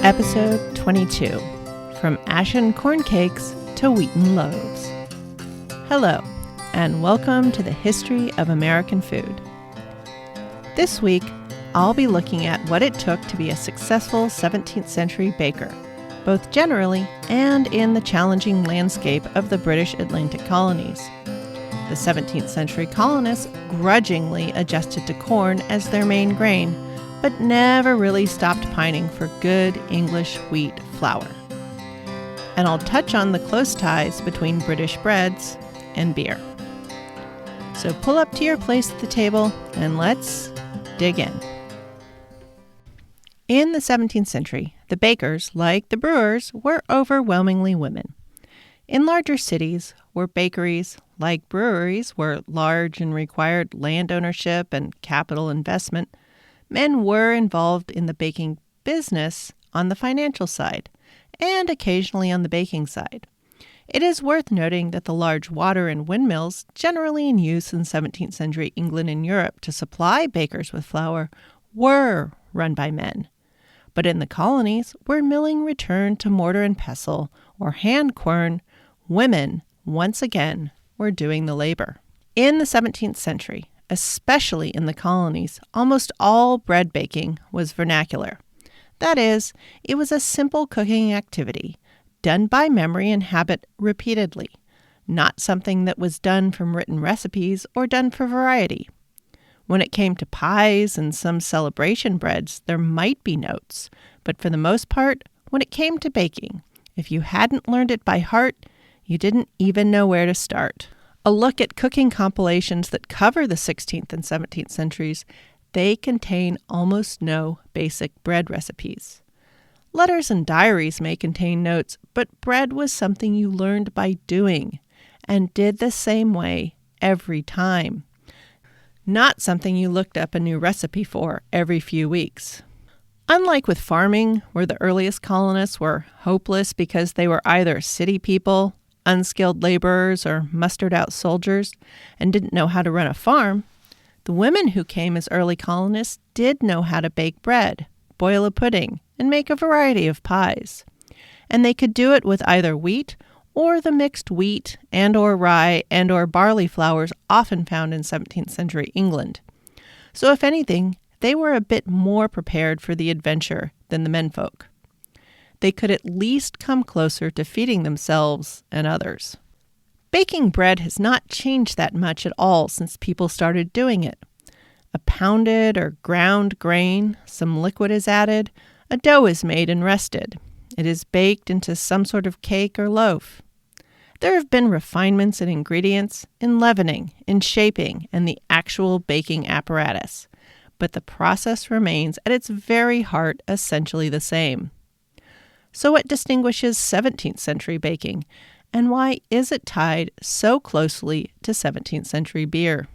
Episode 22, From Ashen Corn Cakes to Wheaten Loaves. Hello, and welcome to the history of American food. This week, I'll be looking at what it took to be a successful 17th century baker, both generally and in the challenging landscape of the British Atlantic colonies. The 17th century colonists grudgingly adjusted to corn as their main grain, but never really stopped pining for good English wheat flour. And I'll touch on the close ties between British breads and beer. So pull up to your place at the table and let's dig in. In the 17th century, the bakers, like the brewers, were overwhelmingly women. In larger cities, where bakeries, like breweries, were large and required land ownership and capital investment, men were involved in the baking business on the financial side, and occasionally on the baking side. It is worth noting that the large water and windmills, generally in use in 17th century England and Europe to supply bakers with flour, were run by men. But in the colonies, where milling returned to mortar and pestle or hand quern, women, once again, were doing the labor. In the 17th century, especially in the colonies, almost all bread baking was vernacular. That is, it was a simple cooking activity, done by memory and habit repeatedly, not something that was done from written recipes or done for variety. When it came to pies and some celebration breads, there might be notes, but for the most part, when it came to baking, if you hadn't learned it by heart, you didn't even know where to start. A look at cooking compilations that cover the 16th and 17th centuries, they contain almost no basic bread recipes. Letters and diaries may contain notes, but bread was something you learned by doing and did the same way every time. Not something you looked up a new recipe for every few weeks. Unlike with farming, where the earliest colonists were hopeless because they were either city people, unskilled laborers, or mustered-out soldiers, and didn't know how to run a farm, the women who came as early colonists did know how to bake bread, boil a pudding, and make a variety of pies. And they could do it with either wheat or the mixed wheat and or rye and or barley flours often found in 17th century England. So if anything, they were a bit more prepared for the adventure than the menfolk. They could at least come closer to feeding themselves and others. Baking bread has not changed that much at all since people started doing it. A pounded or ground grain, some liquid is added, a dough is made and rested. It is baked into some sort of cake or loaf. There have been refinements in ingredients, in leavening, in shaping, and the actual baking apparatus. But the process remains at its very heart essentially the same. So what distinguishes 17th century baking, and why is it tied so closely to 17th century beer?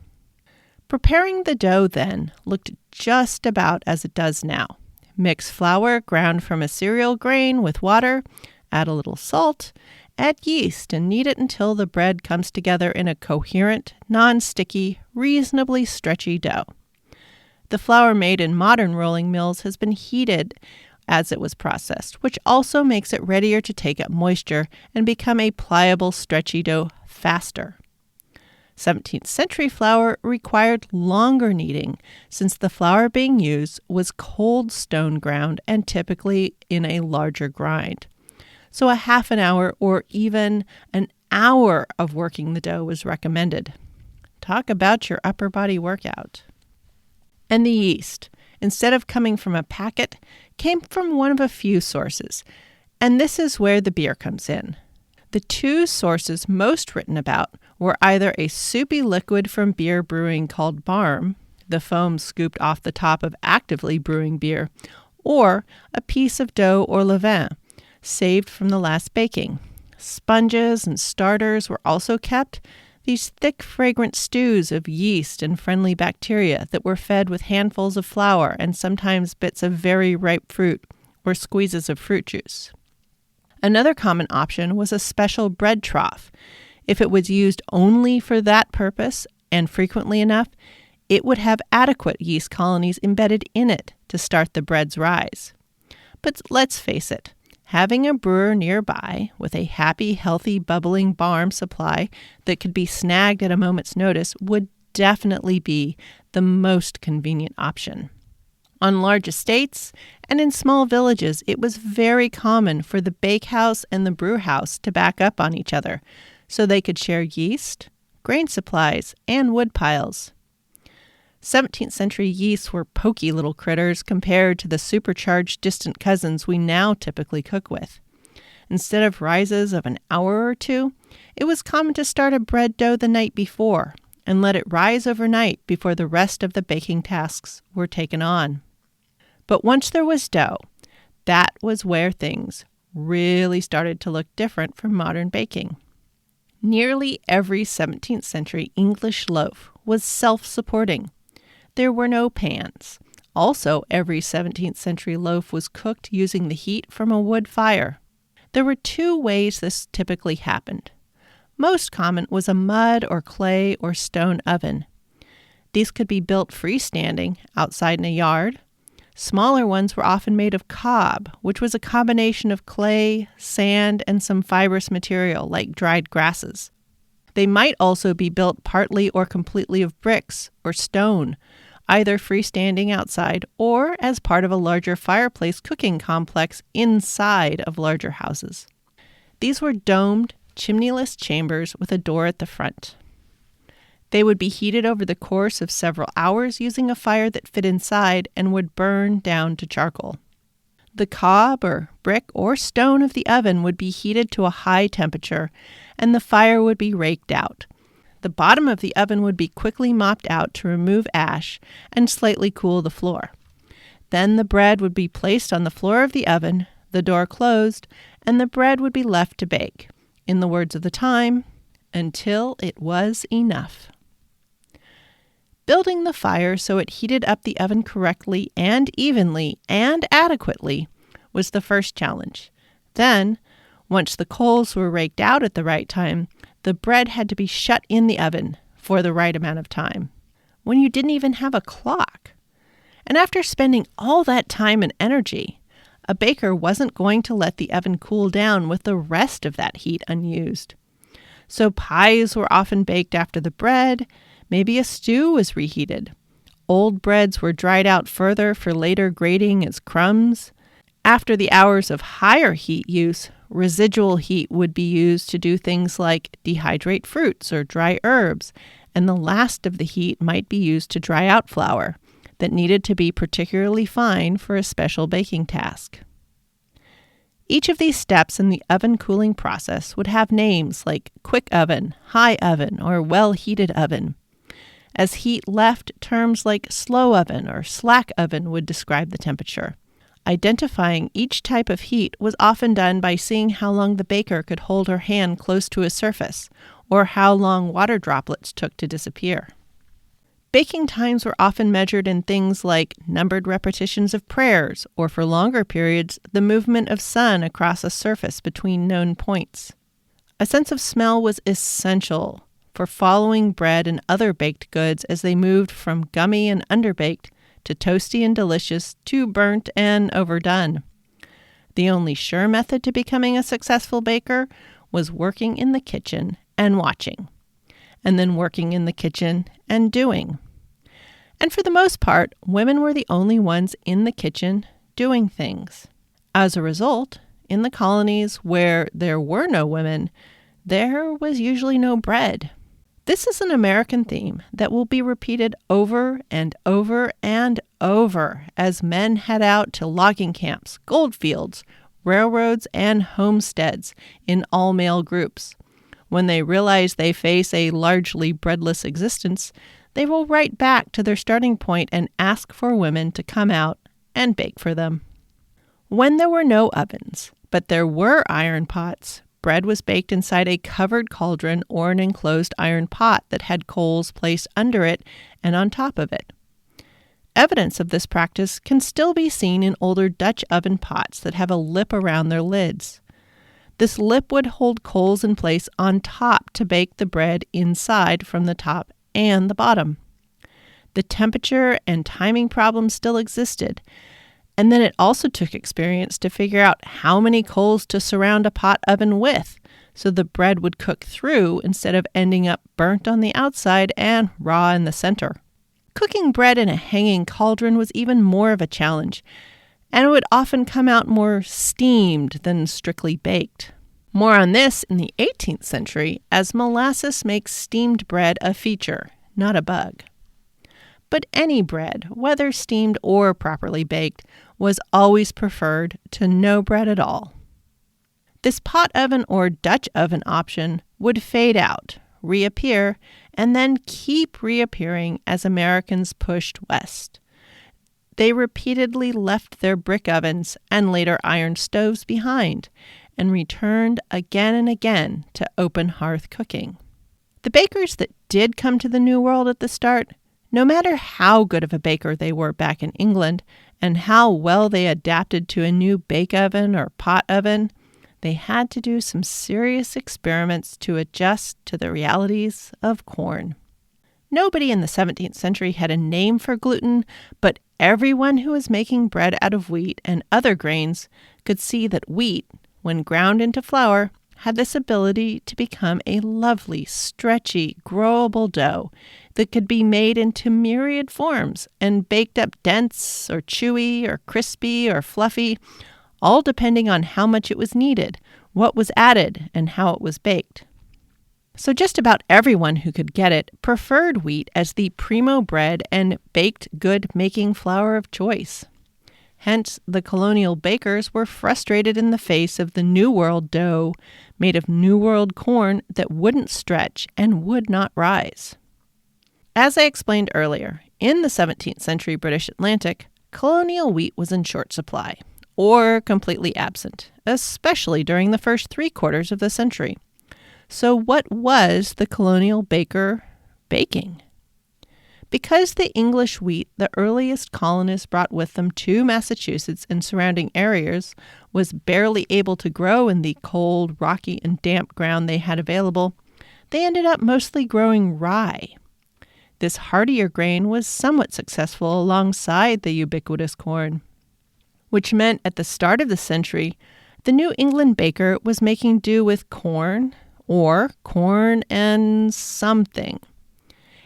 Preparing the dough then looked just about as it does now. Mix flour ground from a cereal grain with water, add a little salt, add yeast, and knead it until the bread comes together in a coherent, non-sticky, reasonably stretchy dough. The flour made in modern rolling mills has been heated as it was processed, which also makes it readier to take up moisture and become a pliable, stretchy dough faster. 17th century flour required longer kneading, since the flour being used was cold stone ground and typically in a larger grind. So a half an hour or even an hour of working the dough was recommended. Talk about your upper body workout. And the yeast, instead of coming from a packet, came from one of a few sources, and this is where the beer comes in. The two sources most written about were either a soupy liquid from beer brewing called barm, the foam scooped off the top of actively brewing beer, or a piece of dough or levain, saved from the last baking. Sponges and starters were also kept, these thick, fragrant stews of yeast and friendly bacteria that were fed with handfuls of flour and sometimes bits of very ripe fruit or squeezes of fruit juice. Another common option was a special bread trough. If it was used only for that purpose, and frequently enough, it would have adequate yeast colonies embedded in it to start the bread's rise. But let's face it, having a brewer nearby with a happy, healthy, bubbling barm supply that could be snagged at a moment's notice would definitely be the most convenient option. On large estates and in small villages, it was very common for the bakehouse and the brewhouse to back up on each other so they could share yeast, grain supplies, and wood piles. 17th century yeasts were pokey little critters compared to the supercharged distant cousins we now typically cook with. Instead of rises of an hour or two, it was common to start a bread dough the night before and let it rise overnight before the rest of the baking tasks were taken on. But once there was dough, that was where things really started to look different from modern baking. Nearly every 17th century English loaf was self-supporting. There were no pans. Also, every 17th century loaf was cooked using the heat from a wood fire. There were two ways this typically happened. Most common was a mud or clay or stone oven. These could be built freestanding outside in a yard. Smaller ones were often made of cob, which was a combination of clay, sand, and some fibrous material like dried grasses. They might also be built partly or completely of bricks or stone, either freestanding outside or as part of a larger fireplace cooking complex inside of larger houses. These were domed, chimneyless chambers with a door at the front. They would be heated over the course of several hours using a fire that fit inside and would burn down to charcoal. The cob or brick or stone of the oven would be heated to a high temperature, and the fire would be raked out. The bottom of the oven would be quickly mopped out to remove ash and slightly cool the floor. Then the bread would be placed on the floor of the oven, the door closed, and the bread would be left to bake, in the words of the time, until it was enough. Building the fire so it heated up the oven correctly and evenly and adequately was the first challenge. Then, once the coals were raked out at the right time, the bread had to be shut in the oven for the right amount of time, when you didn't even have a clock. And after spending all that time and energy, a baker wasn't going to let the oven cool down with the rest of that heat unused. So pies were often baked after the bread. Maybe a stew was reheated. Old breads were dried out further for later grating as crumbs. After the hours of higher heat use, residual heat would be used to do things like dehydrate fruits or dry herbs, and the last of the heat might be used to dry out flour that needed to be particularly fine for a special baking task. Each of these steps in the oven cooling process would have names like quick oven, high oven, or well-heated oven. As heat left, terms like slow oven or slack oven would describe the temperature. Identifying each type of heat was often done by seeing how long the baker could hold her hand close to a surface, or how long water droplets took to disappear. Baking times were often measured in things like numbered repetitions of prayers, or for longer periods, the movement of sun across a surface between known points. A sense of smell was essential for following bread and other baked goods as they moved from gummy and underbaked to toasty and delicious to burnt and overdone. The only sure method to becoming a successful baker was working in the kitchen and watching, and then working in the kitchen and doing. And for the most part, women were the only ones in the kitchen doing things. As a result, in the colonies where there were no women, there was usually no bread. This is an American theme that will be repeated over and over and over as men head out to logging camps, gold fields, railroads, and homesteads in all-male groups. When they realize they face a largely breadless existence, they will right back to their starting point and ask for women to come out and bake for them. When there were no ovens, but there were iron pots, bread was baked inside a covered cauldron or an enclosed iron pot that had coals placed under it and on top of it. Evidence of this practice can still be seen in older Dutch oven pots that have a lip around their lids. This lip would hold coals in place on top to bake the bread inside from the top and the bottom. The temperature and timing problems still existed, And then it also took experience to figure out how many coals to surround a pot oven with, so the bread would cook through instead of ending up burnt on the outside and raw in the center. Cooking bread in a hanging cauldron was even more of a challenge, and it would often come out more steamed than strictly baked. More on this in the 18th century, as molasses makes steamed bread a feature, not a bug. But any bread, whether steamed or properly baked, was always preferred to no bread at all. This pot oven or Dutch oven option would fade out, reappear, and then keep reappearing as Americans pushed west. They repeatedly left their brick ovens and later iron stoves behind and returned again and again to open hearth cooking. The bakers that did come to the New World at the start, no matter how good of a baker they were back in England and how well they adapted to a new bake oven or pot oven, they had to do some serious experiments to adjust to the realities of corn. Nobody in the 17th century had a name for gluten, but everyone who was making bread out of wheat and other grains could see that wheat, when ground into flour, had this ability to become a lovely, stretchy, growable dough that could be made into myriad forms and baked up dense or chewy or crispy or fluffy, all depending on how much it was needed, what was added, and how it was baked. So just about everyone who could get it preferred wheat as the primo bread and baked good making flour of choice. Hence, the colonial bakers were frustrated in the face of the New World dough made of New World corn that wouldn't stretch and would not rise. As I explained earlier, in the 17th century British Atlantic, colonial wheat was in short supply, or completely absent, especially during the first 3/4 of the century. So what was the colonial baker baking? Because the English wheat the earliest colonists brought with them to Massachusetts and surrounding areas was barely able to grow in the cold, rocky, and damp ground they had available, they ended up mostly growing rye. This hardier grain was somewhat successful alongside the ubiquitous corn, which meant at the start of the century, the New England baker was making do with corn or corn and something.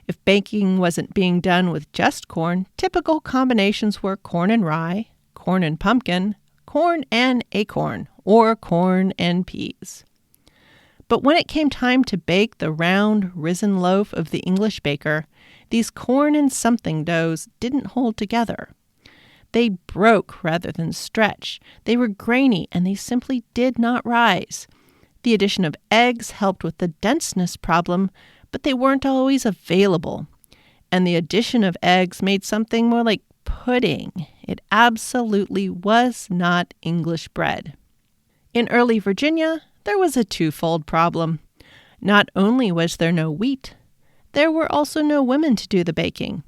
If baking wasn't being done with just corn, typical combinations were corn and rye, corn and pumpkin, corn and acorn, or corn and peas. But when it came time to bake the round, risen loaf of the English baker, these corn and something doughs didn't hold together. They broke rather than stretch. They were grainy, and they simply did not rise. The addition of eggs helped with the denseness problem, but they weren't always available. And the addition of eggs made something more like pudding. It absolutely was not English bread. In early Virginia, there was a twofold problem. Not only was there no wheat, there were also no women to do the baking.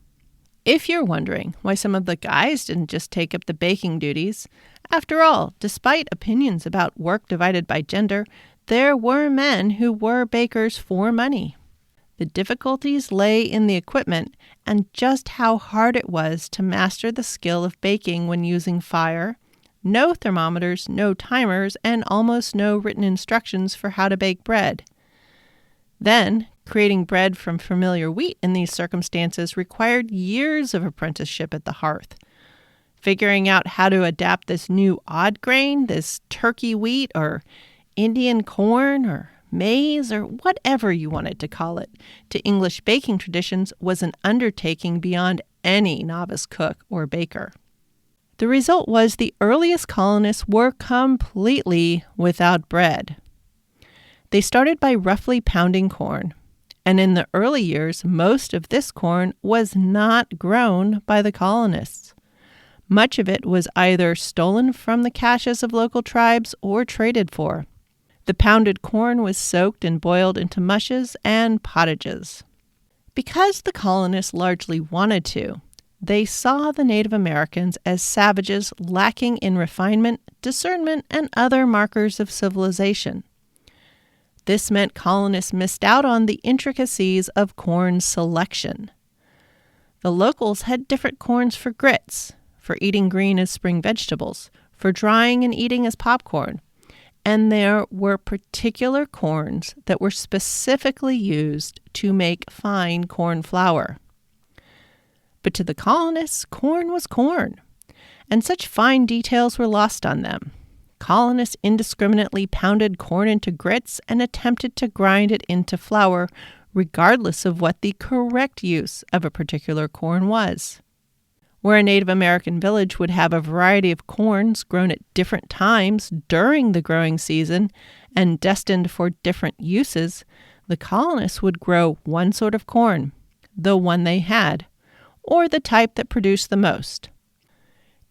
If you're wondering why some of the guys didn't just take up the baking duties, after all, despite opinions about work divided by gender, there were men who were bakers for money. The difficulties lay in the equipment and just how hard it was to master the skill of baking when using fire, no thermometers, no timers, and almost no written instructions for how to bake bread. Then, creating bread from familiar wheat in these circumstances required years of apprenticeship at the hearth. Figuring out how to adapt this new odd grain, this turkey wheat or Indian corn or maize or whatever you wanted to call it, to English baking traditions was an undertaking beyond any novice cook or baker. The result was the earliest colonists were completely without bread. They started by roughly pounding corn, and in the early years, most of this corn was not grown by the colonists. Much of it was either stolen from the caches of local tribes or traded for. The pounded corn was soaked and boiled into mushes and pottages. Because the colonists largely wanted to, they saw the Native Americans as savages lacking in refinement, discernment, and other markers of civilization. This meant colonists missed out on the intricacies of corn selection. The locals had different corns for grits, for eating green as spring vegetables, for drying and eating as popcorn. And there were particular corns that were specifically used to make fine corn flour. But to the colonists, corn was corn, and such fine details were lost on them. Colonists indiscriminately pounded corn into grits and attempted to grind it into flour, regardless of what the correct use of a particular corn was. Where a Native American village would have a variety of corns grown at different times during the growing season and destined for different uses, the colonists would grow one sort of corn, the one they had, or the type that produced the most.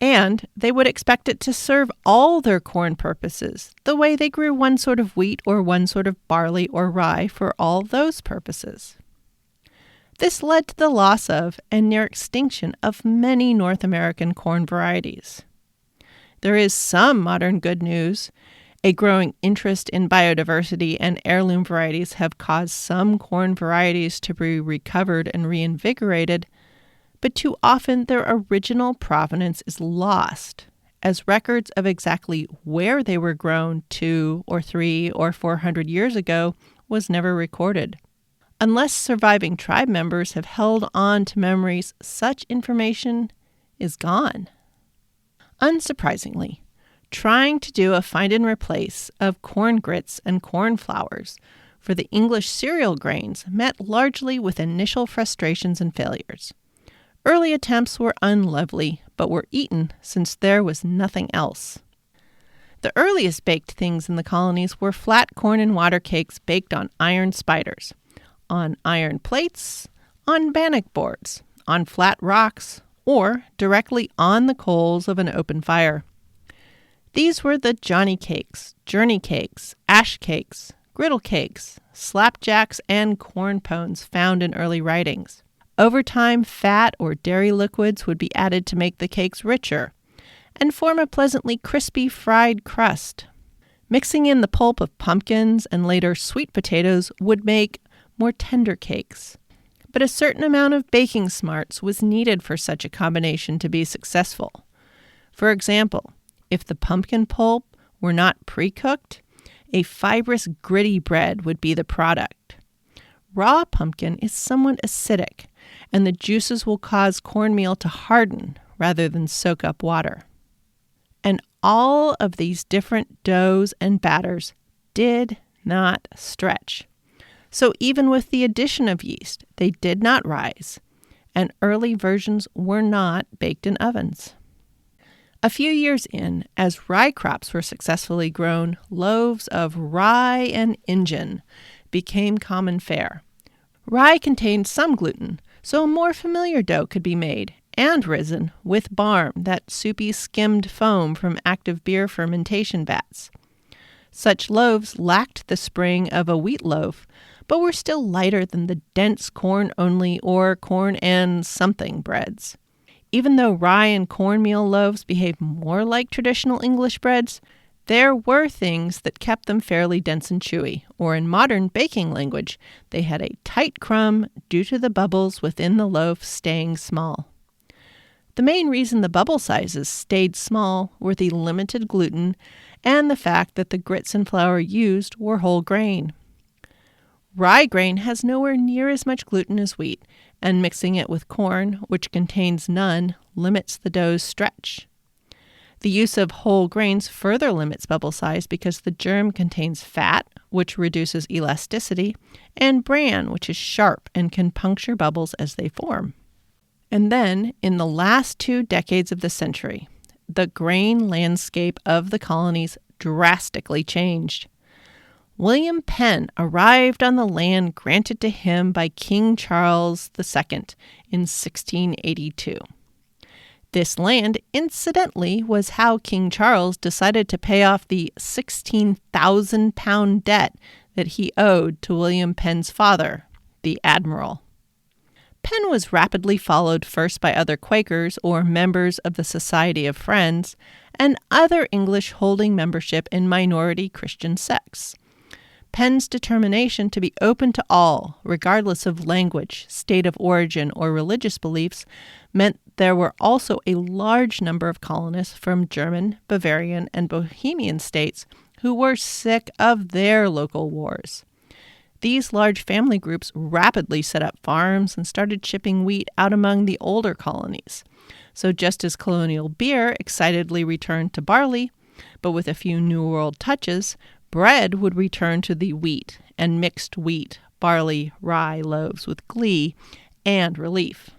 And they would expect it to serve all their corn purposes, the way they grew one sort of wheat or one sort of barley or rye for all those purposes. This led to the loss of and near extinction of many North American corn varieties. There is some modern good news. A growing interest in biodiversity and heirloom varieties have caused some corn varieties to be recovered and reinvigorated, but too often their original provenance is lost, as records of exactly where they were grown 2 or 3 or 400 years ago was never recorded. Unless surviving tribe members have held on to memories, such information is gone. Unsurprisingly, trying to do a find and replace of corn grits and corn flours for the English cereal grains met largely with initial frustrations and failures. Early attempts were unlovely, but were eaten since there was nothing else. The earliest baked things in the colonies were flat corn and water cakes baked on iron spiders, on iron plates, on bannock boards, on flat rocks, or directly on the coals of an open fire. These were the Johnny cakes, journey cakes, ash cakes, griddle cakes, slapjacks, and corn pones found in early writings. Over time, fat or dairy liquids would be added to make the cakes richer and form a pleasantly crispy fried crust. Mixing in the pulp of pumpkins and later sweet potatoes would make more tender cakes. But a certain amount of baking smarts was needed for such a combination to be successful. For example, if the pumpkin pulp were not pre-cooked, a fibrous, gritty bread would be the product. Raw pumpkin is somewhat acidic, and the juices will cause cornmeal to harden rather than soak up water. And all of these different doughs and batters did not stretch. So even with the addition of yeast, they did not rise, and early versions were not baked in ovens. A few years in, as rye crops were successfully grown, loaves of rye and injun became common fare. Rye contained some gluten, so a more familiar dough could be made and risen with barm, that soupy skimmed foam from active beer fermentation vats. Such loaves lacked the spring of a wheat loaf, but were still lighter than the dense corn-only or corn and something breads. Even though rye and cornmeal loaves behaved more like traditional English breads, there were things that kept them fairly dense and chewy, or in modern baking language, they had a tight crumb due to the bubbles within the loaf staying small. The main reason the bubble sizes stayed small were the limited gluten and the fact that the grits and flour used were whole grain. Rye grain has nowhere near as much gluten as wheat, and mixing it with corn, which contains none, limits the dough's stretch. The use of whole grains further limits bubble size because the germ contains fat, which reduces elasticity, and bran, which is sharp and can puncture bubbles as they form. And then, in the last 2 decades of the century, the grain landscape of the colonies drastically changed. William Penn arrived on the land granted to him by King Charles II in 1682. This land, incidentally, was how King Charles decided to pay off the 16,000-pound debt that he owed to William Penn's father, the Admiral. Penn was rapidly followed first by other Quakers or members of the Society of Friends and other English holding membership in minority Christian sects. Penn's determination to be open to all, regardless of language, state of origin, or religious beliefs, meant there were also a large number of colonists from German, Bavarian, and Bohemian states who were sick of their local wars. These large family groups rapidly set up farms and started shipping wheat out among the older colonies. So just as colonial beer excitedly returned to barley, but with a few New World touches, bread would return to the wheat and mixed wheat, barley, rye loaves with glee and relief.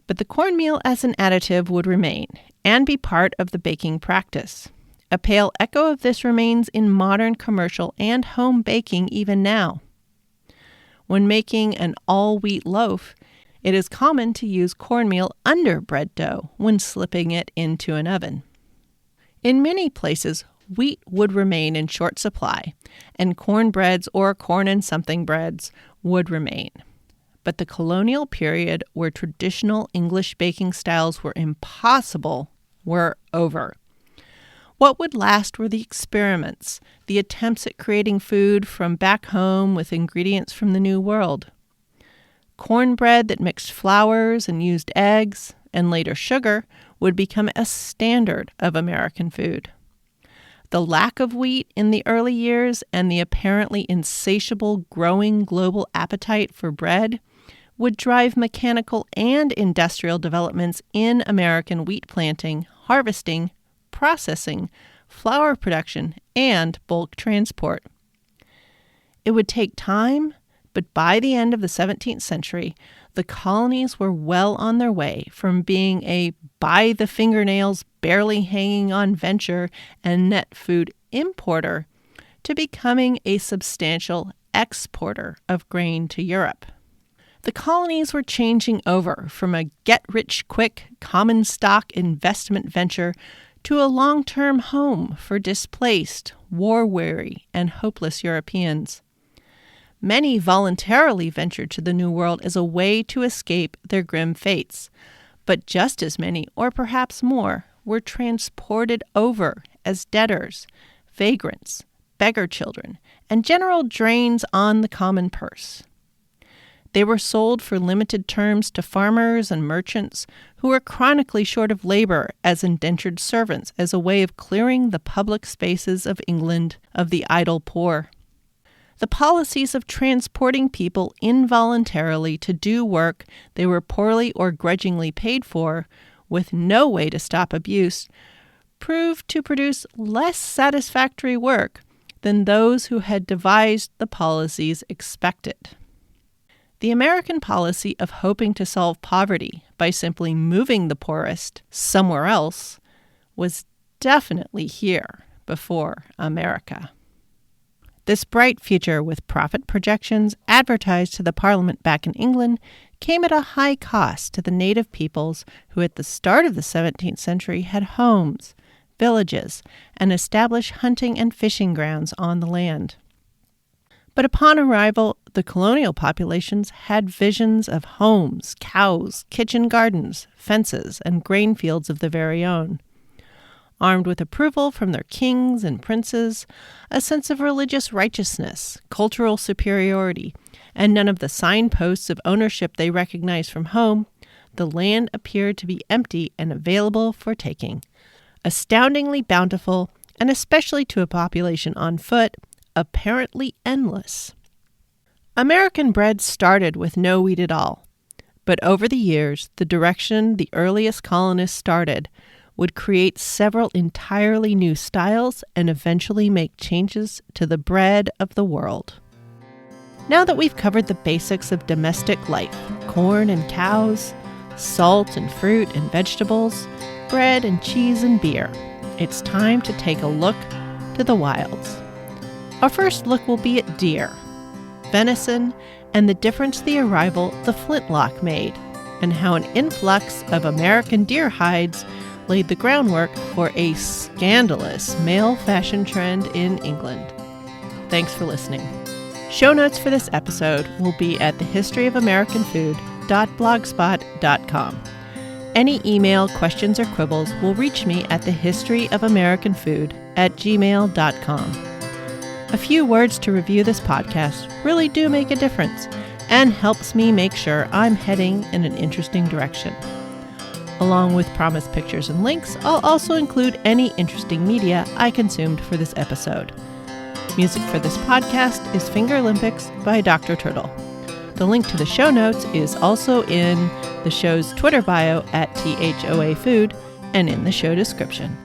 But the cornmeal as an additive would remain and be part of the baking practice. A pale echo of this remains in modern commercial and home baking even now. When making an all-wheat loaf, it is common to use cornmeal under bread dough when slipping it into an oven. In many places, wheat would remain in short supply, and cornbreads or corn and something breads would remain. But the colonial period, where traditional English baking styles were impossible, were over. What would last were the experiments, the attempts at creating food from back home with ingredients from the New World. Cornbread that mixed flours and used eggs, and later sugar, would become a standard of American food. The lack of wheat in the early years and the apparently insatiable growing global appetite for bread would drive mechanical and industrial developments in American wheat planting, harvesting, processing, flour production, and bulk transport. It would take time, but by the end of the 17th century, the colonies were well on their way from being a by the fingernails, barely hanging on venture and net food importer to becoming a substantial exporter of grain to Europe. The colonies were changing over from a get-rich-quick common stock investment venture to a long-term home for displaced, war-weary, and hopeless Europeans. Many voluntarily ventured to the New World as a way to escape their grim fates, but just as many, or perhaps more, were transported over as debtors, vagrants, beggar children, and general drains on the common purse. They were sold for limited terms to farmers and merchants who were chronically short of labor as indentured servants as a way of clearing the public spaces of England of the idle poor. The policies of transporting people involuntarily to do work they were poorly or grudgingly paid for, with no way to stop abuse, proved to produce less satisfactory work than those who had devised the policies expected. The American policy of hoping to solve poverty by simply moving the poorest somewhere else was definitely here before America. This bright future with profit projections advertised to the Parliament back in England came at a high cost to the native peoples who at the start of the 17th century had homes, villages, and established hunting and fishing grounds on the land. But upon arrival, the colonial populations had visions of homes, cows, kitchen gardens, fences, and grain fields of their very own. Armed with approval from their kings and princes, a sense of religious righteousness, cultural superiority, and none of the signposts of ownership they recognized from home, the land appeared to be empty and available for taking. Astoundingly bountiful, and especially to a population on foot, apparently endless. American bread started with no wheat at all, but over the years, the direction the earliest colonists started would create several entirely new styles and eventually make changes to the bread of the world. Now that we've covered the basics of domestic life, corn and cows, salt and fruit and vegetables, bread and cheese and beer, it's time to take a look to the wilds. Our first look will be at deer, venison, and the difference the arrival of the flintlock made, and how an influx of American deer hides laid the groundwork for a scandalous male fashion trend in England. Thanks for listening. Show notes for this episode will be at thehistoryofamericanfood.blogspot.com. Any email, questions, or quibbles will reach me at thehistoryofamericanfood@gmail.com. A few words to review this podcast really do make a difference and helps me make sure I'm heading in an interesting direction. Along with promised pictures and links, I'll also include any interesting media I consumed for this episode. Music for this podcast is Fingerlympics by Dr. Turtle. The link to the show notes is also in the show's Twitter bio at THOA Food and in the show description.